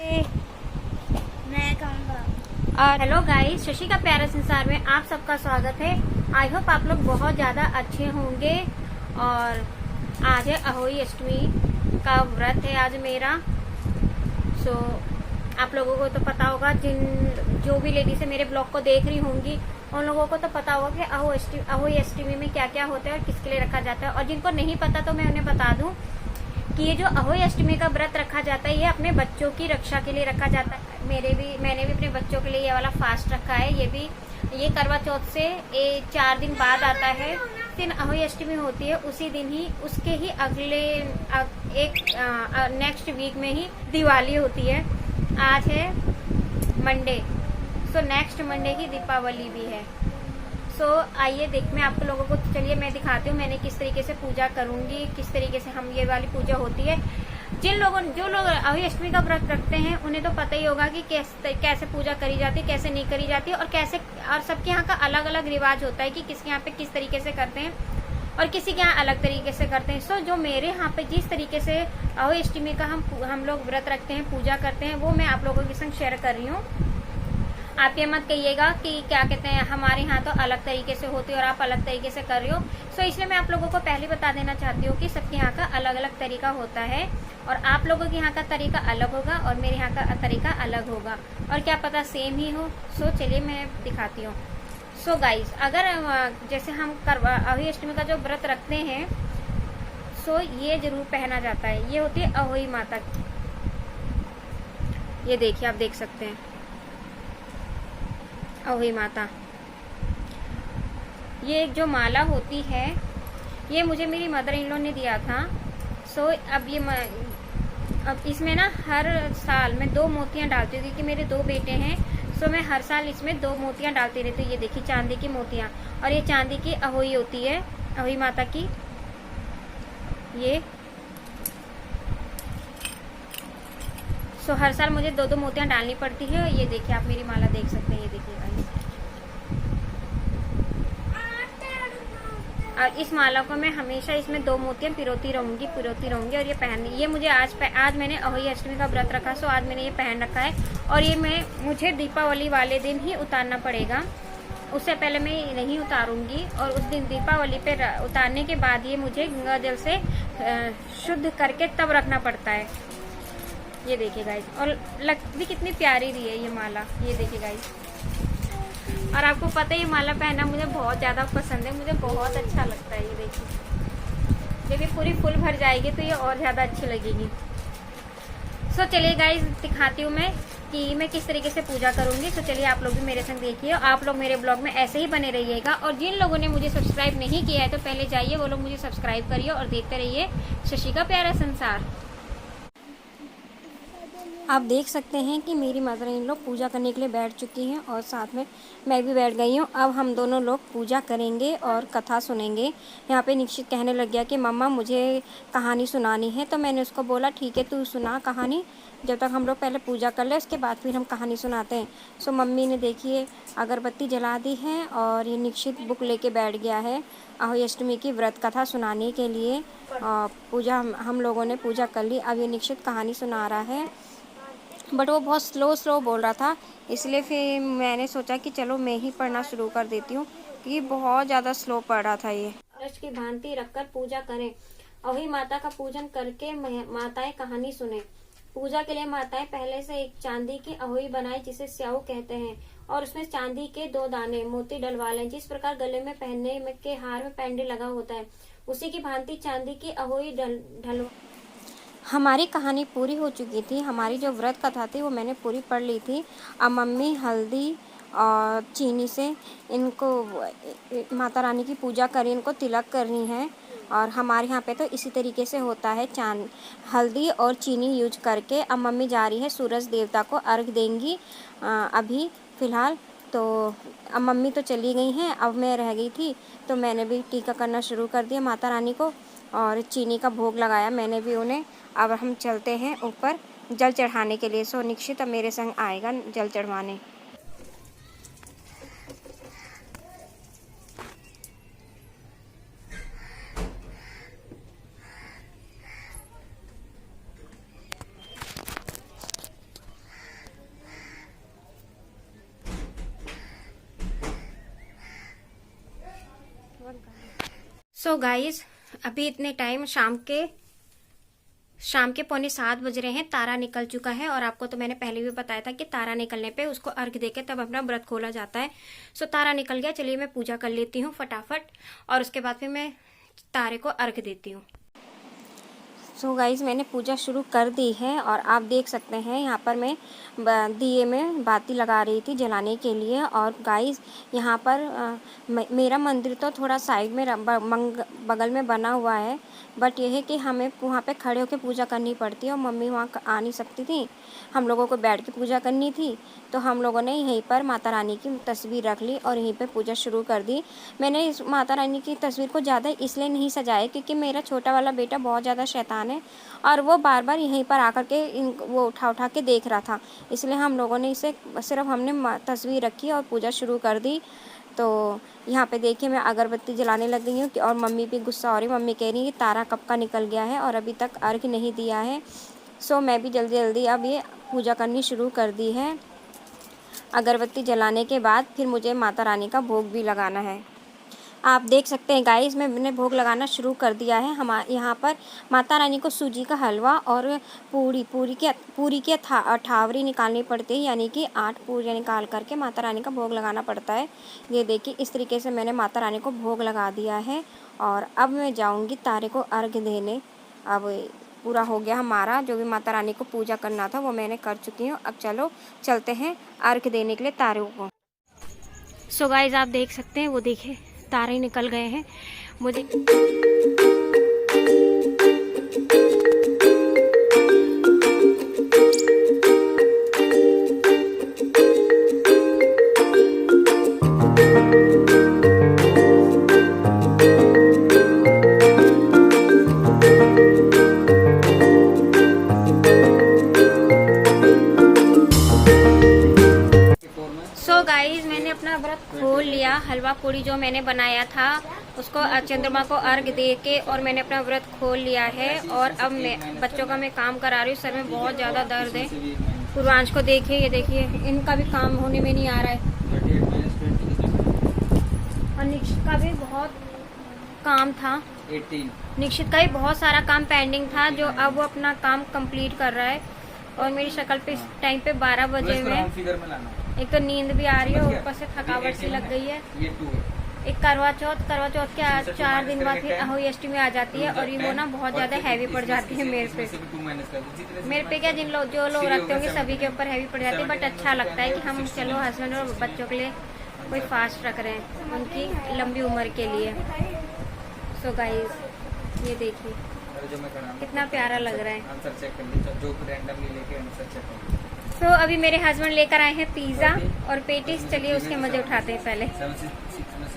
मैं कहूँगा। और हेलो गाइस, शशि का प्यारा संसार में आप सबका स्वागत है। आई होप आप लोग बहुत ज़्यादा अच्छे होंगे। और आज है अहोई अष्टमी का व्रत है आज मेरा। सो आप लोगों को तो पता होगा, जो भी लेडीज मेरे ब्लॉग को देख रही होंगी उन लोगों को तो पता होगा कि अहोई अष्टमी में क्या क्या होता है और किसके लिए रखा जाता है। और जिनको नहीं पता तो मैं उन्हें बता दूं कि ये जो अहोई अष्टमी का व्रत रखा जाता है ये अपने बच्चों की रक्षा के लिए रखा जाता है। मैंने भी अपने बच्चों के लिए ये वाला फास्ट रखा है। ये करवा चौथ से 4 दिन बाद आता है। दिन अहोई अष्टमी होती है, उसी दिन ही उसके ही अगले नेक्स्ट वीक में ही दिवाली होती है। आज है मंडे, सो नेक्स्ट मंडे ही दीपावली भी है। सो आइए मैं आप लोगों को चलिए मैं दिखाती हूँ मैंने किस तरीके से पूजा करूंगी, किस तरीके से हम ये वाली पूजा होती है। जो लोग अहोई अष्टमी का व्रत रखते हैं उन्हें तो पता ही होगा कि कैसे पूजा करी जाती है, कैसे नहीं करी जाती है, और सबके यहाँ का अलग अलग रिवाज होता है कि किसके यहाँ पे किस तरीके से करते हैं और किसी के यहाँ अलग तरीके से करते हैं। सो जो मेरे यहाँ पे जिस तरीके से अहोई अष्टमी का हम लोग व्रत रखते हैं, पूजा करते हैं, वो मैं आप लोगों के संग शेयर कर रही हूँ। आप ये मत कहिएगा कि क्या कहते हैं हमारे यहाँ तो अलग तरीके से होती है और आप अलग तरीके से कर रहे हो। सो इसलिए मैं आप लोगों को पहले बता देना चाहती हूँ कि सबके यहाँ का अलग अलग तरीका होता है और आप लोगों के यहाँ का तरीका अलग होगा और मेरे यहाँ का तरीका अलग होगा, और क्या पता सेम ही हो। सो चलिए मैं दिखाती हूँ। सो गाइज, अगर जैसे हम अहोई अष्टमी का जो व्रत रखते हैं, सो ये जरूर पहना जाता है। ये होती है अहोई माता की। ये देखिए, आप देख सकते हैं अहोई माता। ये जो माला होती है ये मुझे मेरी मदर इन लॉ ने दिया था। सो अब इसमें ना हर साल मैं 2 मोतियां डालती हूँ क्योंकि मेरे 2 बेटे हैं। सो मैं हर साल इसमें 2 मोतियां डालती रहती हूँ। ये देखिए, चांदी की मोतियां, और ये चांदी की अहोई होती है, अहोई माता की। ये सो हर साल मुझे 2-2 मोतियां डालनी पड़ती है। ये देखिए, आप मेरी माला देख सकते हैं। ये देखिए गाइस, और इस माला को मैं हमेशा इसमें 2 मोतियां पिरोती रहूंगी। और ये ये मुझे आज मैंने अहोई अष्टमी का व्रत रखा। सो आज मैंने ये पहन रखा है और ये मुझे दीपावली वाले दिन ही उतारना पड़ेगा। उससे पहले मैं नहीं उतारूंगी, और उस दिन दीपावली पे उतारने के बाद ये मुझे गंगा जल से शुद्ध करके तब रखना पड़ता है। ये देखिए गाइस, और लगती कितनी प्यारी दी है ये माला। ये देखिए गाइस, और आपको पता है ये माला पहनना मुझे बहुत ज्यादा पसंद है, मुझे बहुत अच्छा लगता है। ये देखिए, जब ये पूरी फुल भर जाएगी तो ये और ज्यादा अच्छी लगेगी। सो चलिए गाइस, दिखाती हूँ मैं कि मैं किस तरीके से पूजा करूंगी। तो चलिए आप लोग भी मेरे संग देखिए, आप लोग मेरे ब्लॉग में ऐसे ही बने रहिएगा। और जिन लोगों ने मुझे सब्सक्राइब नहीं किया है तो पहले जाइए, वो लोग मुझे सब्सक्राइब करिए और देखते रहिए शशि का प्यारा संसार। आप देख सकते हैं कि मेरी मदर इन लोग पूजा करने के लिए बैठ चुकी हैं और साथ में मैं भी बैठ गई हूँ। अब हम दोनों लोग पूजा करेंगे और कथा सुनेंगे। यहाँ पे निश्चित कहने लग गया कि मम्मा मुझे कहानी सुनानी है। तो मैंने उसको बोला ठीक है, तू सुना कहानी, जब तक हम लोग पहले पूजा कर ले उसके बाद फिर हम कहानी सुनाते हैं। सो मम्मी ने देखिए अगरबत्ती जला दी है और ये निश्चित बुक लेके बैठ गया है अहोई अष्टमी की व्रत कथा सुनाने के लिए। पूजा हम लोगों ने पूजा कर ली। अब ये निश्चित कहानी सुना रहा है, बट वो बहुत स्लो बोल रहा था, इसलिए फिर मैंने सोचा कि चलो मैं ही पढ़ना शुरू कर देती हूँ क्योंकि बहुत ज़्यादा स्लो पढ़ रहा था ये। कलश की भांति रखकर पूजा करें। अहोई माता का पूजन करके माताएं कहानी सुने। पूजा के लिए माताएं पहले से एक चांदी की अहोई बनाई जिसे स्याऊ कहते हैं, और उसमें चांदी के 2 दाने मोती डलवा लें। जिस प्रकार गले में पहनने के हार में पेंडे लगा होता है, उसी की भांति चांदी की अहोई ढलवा। हमारी कहानी पूरी हो चुकी थी। हमारी जो व्रत कथा थी वो मैंने पूरी पढ़ ली थी। अब मम्मी हल्दी और चीनी से इनको माता रानी की पूजा करी, इनको तिलक करनी है। और हमारे यहाँ पे तो इसी तरीके से होता है, हल्दी और चीनी यूज करके। अब मम्मी जा रही है सूरज देवता को अर्घ देंगी अभी फ़िलहाल। तो अब मम्मी तो चली गई हैं, अब मैं रह गई थी तो मैंने भी टीका करना शुरू कर दिया माता रानी को और चीनी का भोग लगाया मैंने भी उन्हें। अब हम चलते हैं ऊपर जल चढ़ाने के लिए। सो निश्चित अब मेरे संग आएगा जल चढ़वाने। सो गाइस, अभी इतने टाइम शाम के 6:45 बज रहे हैं। तारा निकल चुका है और आपको तो मैंने पहले भी बताया था कि तारा निकलने पे उसको अर्घ देके तब अपना व्रत खोला जाता है। सो तारा निकल गया, चलिए मैं पूजा कर लेती हूँ फटाफट और उसके बाद फिर मैं तारे को अर्घ देती हूँ। सो गाइस, मैंने पूजा शुरू कर दी है और आप देख सकते हैं यहाँ पर मैं दिए में बाती लगा रही थी जलाने के लिए। और गाइस, यहाँ पर मेरा मंदिर तो थोड़ा साइड में बगल में बना हुआ है, बट यह है कि हमें वहाँ पे खड़े होकर पूजा करनी पड़ती है और मम्मी वहाँ आ नहीं सकती थी, हम लोगों को बैठ के पूजा करनी थी। तो हम लोगों ने यहीं पर माता रानी की तस्वीर रख ली और यहीं पे पूजा शुरू कर दी। मैंने इस माता रानी की तस्वीर को ज़्यादा इसलिए नहीं सजाया क्योंकि मेरा छोटा वाला बेटा बहुत ज़्यादा शैतान है और वो बार बार यहीं पर आकर के वो उठा के देख रहा था, इसलिए हम लोगों ने इसे सिर्फ हमने तस्वीर रखी और पूजा शुरू कर दी। तो यहाँ पे देखिए मैं अगरबत्ती जलाने लग गई हूँ और मम्मी भी गुस्सा हो रही। मम्मी कह रही है कि तारा कब का निकल गया है और अभी तक अर्घ नहीं दिया है। सो मैं भी जल्दी जल्दी अब ये पूजा करनी शुरू कर दी है। अगरबत्ती जलाने के बाद फिर मुझे माता रानी का भोग भी लगाना है। आप देख सकते हैं गाइस, मैंने भोग लगाना शुरू कर दिया है। यहाँ पर माता रानी को सूजी का हलवा और पूरी की अठावरी निकालनी पड़ती है, यानी कि 8 पूरियाँ निकाल करके माता रानी का भोग लगाना पड़ता है। ये देखिए इस तरीके से मैंने माता रानी को भोग लगा दिया है और अब मैं जाऊँगी तारे को अर्घ देने। अब पूरा हो गया हमारा, जो भी माता रानी को पूजा करना था वो मैंने कर चुकी हूँ। अब चलो चलते हैं अर्घ देने के लिए तारों को। सो गाइस, आप देख सकते हैं, वो देखिए तारे निकल गए हैं। मुझे गाइस, मैंने अपना व्रत खोल लिया। हलवा पूड़ी जो मैंने बनाया था उसको चंद्रमा को अर्घ दे के और मैंने अपना व्रत खोल लिया है। और अब मैं बच्चों का मैं काम करा रही हूँ। सर में बहुत ज़्यादा दर्द है। पूर्वांश को देखिए, ये देखिए इनका भी काम होने में नहीं आ रहा है और निक्षित का भी बहुत काम था। निक्षित का भी बहुत सारा काम पेंडिंग था जो अब वो अपना काम कंप्लीट कर रहा है। और मेरी शक्ल पे इस टाइम पे 12 बजे में एक तो नींद भी आ रही है, ऊपर से थकावट सी लग गई है। एक करवा चौथ के आज 4 दिन बाद फिर अहोई अष्टमी आ जाती है और ये ना बहुत ज्यादा हैवी पड़ जाती है मेरे पे क्या जो लोग रखते होंगे सभी के ऊपर हैवी पड़ जाती है। बट अच्छा लगता है कि हम चलो हस्बैंड और बच्चों के लिए कोई फास्ट रख रहे हैं उनकी लंबी उम्र के लिए। सो गाइस, ये देखिए कितना प्यारा लग रहा है। तो अभी मेरे हस्बैंड लेकर आए हैं पिज्जा और पेटीज। चलिए उसके मजे उठाते हैं, पहले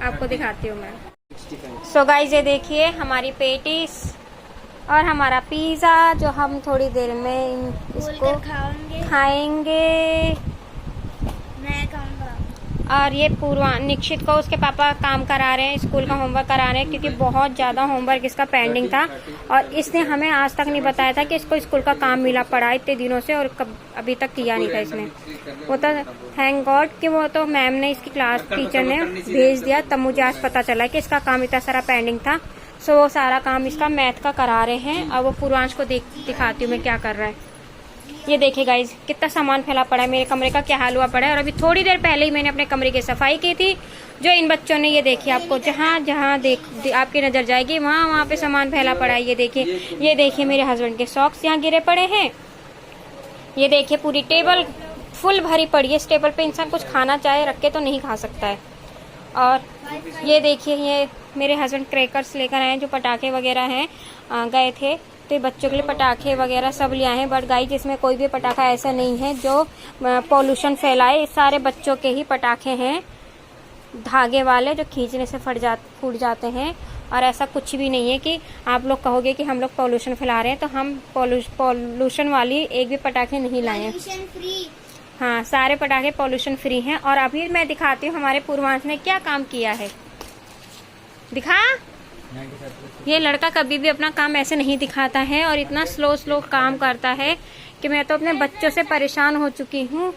आपको दिखाती हूँ मैं। सो गाइस, ये देखिए हमारी पेटीज और हमारा पिज्जा जो हम थोड़ी देर में इसको खाएंगे। मैं खाऊंगा। और ये निक्षित को उसके पापा काम करा रहे हैं, स्कूल का होमवर्क करा रहे हैं क्योंकि बहुत ज़्यादा होमवर्क इसका पेंडिंग था और इसने हमें आज तक नहीं बताया था कि इसको स्कूल का काम मिला पड़ा इतने दिनों से और अभी तक किया नहीं था इसने। वो तो थैंक गॉड कि वो तो मैम ने इसकी क्लास टीचर ने भेज दिया, तब मुझे आज पता चला कि इसका काम इतना सारा पेंडिंग था। सो वो सारा काम इसका मैथ का करा रहे हैं और वो पूर्वांश को दिखाती हूँ मैं क्या कर रहा है। ये देखिए गाइज, कितना सामान फैला पड़ा है। मेरे कमरे का क्या हाल हुआ पड़ा है। और अभी थोड़ी देर पहले ही मैंने अपने कमरे की सफाई की थी। जो इन बच्चों ने, ये देखिए आपको जहाँ जहाँ आपकी नज़र जाएगी वहाँ पे सामान फैला पड़ा है। ये देखिए मेरे हस्बैंड के सॉक्स यहाँ गिरे पड़े हैं। ये देखिए पूरी टेबल फुल भरी पड़ी है। इस टेबल पे इंसान कुछ खाना चाहे रख के तो नहीं खा सकता है। और ये देखिए ये मेरे हस्बैंड क्रैकर्स लेकर आए हैं, जो पटाखे वगैरह हैं गए थे तो बच्चों के लिए पटाखे वगैरह सब ले आए हैं। बट गाइस, इसमें कोई भी पटाखा ऐसा नहीं है जो पॉल्यूशन फैलाए। सारे बच्चों के ही पटाखे हैं, धागे वाले जो खींचने से फूट जाते हैं। और ऐसा कुछ भी नहीं है कि आप लोग कहोगे कि हम लोग पॉल्यूशन फैला रहे हैं, तो हम पॉल्यूशन वाली एक भी पटाखे नहीं लाए हैं। हाँ, सारे पटाखे पॉल्यूशन फ्री हैं। और अभी मैं दिखाती हूँ हमारे पूर्वांश ने क्या काम किया है। दिखा, ये लड़का कभी भी अपना काम ऐसे नहीं दिखाता है और इतना स्लो काम करता है कि मैं तो अपने बच्चों से परेशान हो चुकी हूँ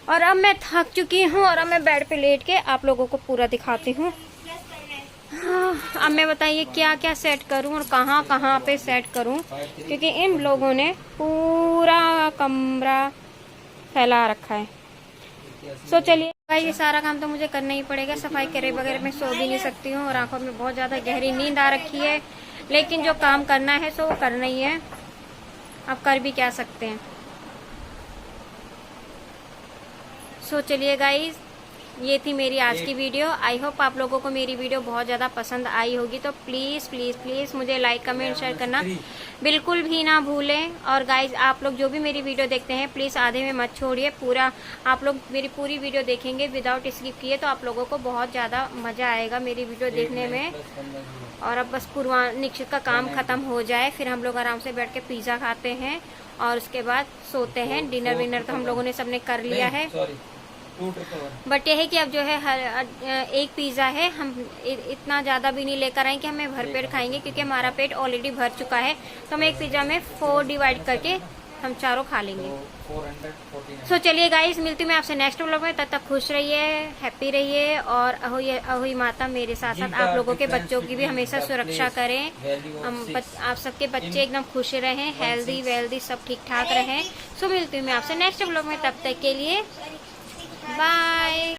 और अब मैं थक चुकी हूँ और अब मैं बेड पे लेट के आप लोगों को पूरा दिखाती हूँ। हाँ, अब मैं बताइए क्या क्या सेट करूं और कहाँ कहाँ पे सेट करूं, क्योंकि इन लोगों ने पूरा कमरा फैला रखा है। सो चलिए भाई, ये सारा काम तो मुझे करना ही पड़ेगा। सफाई करे बगैर मैं सो भी नहीं सकती हूँ और आंखों में बहुत ज़्यादा गहरी नींद आ रखी है, लेकिन जो काम करना है सो वो करना ही है। आप कर भी क्या सकते हैं। सो चलिए गाइस, ये थी मेरी आज की वीडियो। आई होप आप लोगों को मेरी वीडियो बहुत ज़्यादा पसंद आई होगी। तो प्लीज़ प्लीज़ प्लीज़ मुझे लाइक कमेंट शेयर करना बिल्कुल भी ना भूलें। और गाइज, आप लोग जो भी मेरी वीडियो देखते हैं प्लीज़ आधे में मत छोड़िए। पूरा आप लोग मेरी पूरी वीडियो देखेंगे विदाउट स्किप किए तो आप लोगों को बहुत ज़्यादा मज़ा आएगा मेरी वीडियो देखने में। और अब बस निश्चित का काम ख़त्म हो जाए, फिर हम लोग आराम से बैठ के पिज़्ज़ा खाते हैं और उसके बाद सोते हैं। डिनर विनर तो हम लोगों ने सबने कर लिया है, बट यह है कि अब जो है एक पिज़्ज़ा है, हम इतना ज़्यादा भी नहीं लेकर आए कि हमें भरपेट खाएंगे, क्योंकि हमारा पेट ऑलरेडी भर चुका है। तो हम एक पिज़्ज़ा में 4 डिवाइड करके हम चारों खा लेंगे। सो चलिए गाइस, मिलती हूँ मैं आपसे नेक्स्ट व्लॉग में। तब तक खुश रहिए, हैप्पी रहिए और अहोई माता मेरे साथ साथ आप लोगों के बच्चों की भी हमेशा सुरक्षा करें। आप सबके बच्चे एकदम खुश रहें, हेल्दी वेल्दी सब ठीक ठाक रहें। सो मिलती हूँ मैं आपसे नेक्स्ट व्लॉग में, तब तक के लिए बाय।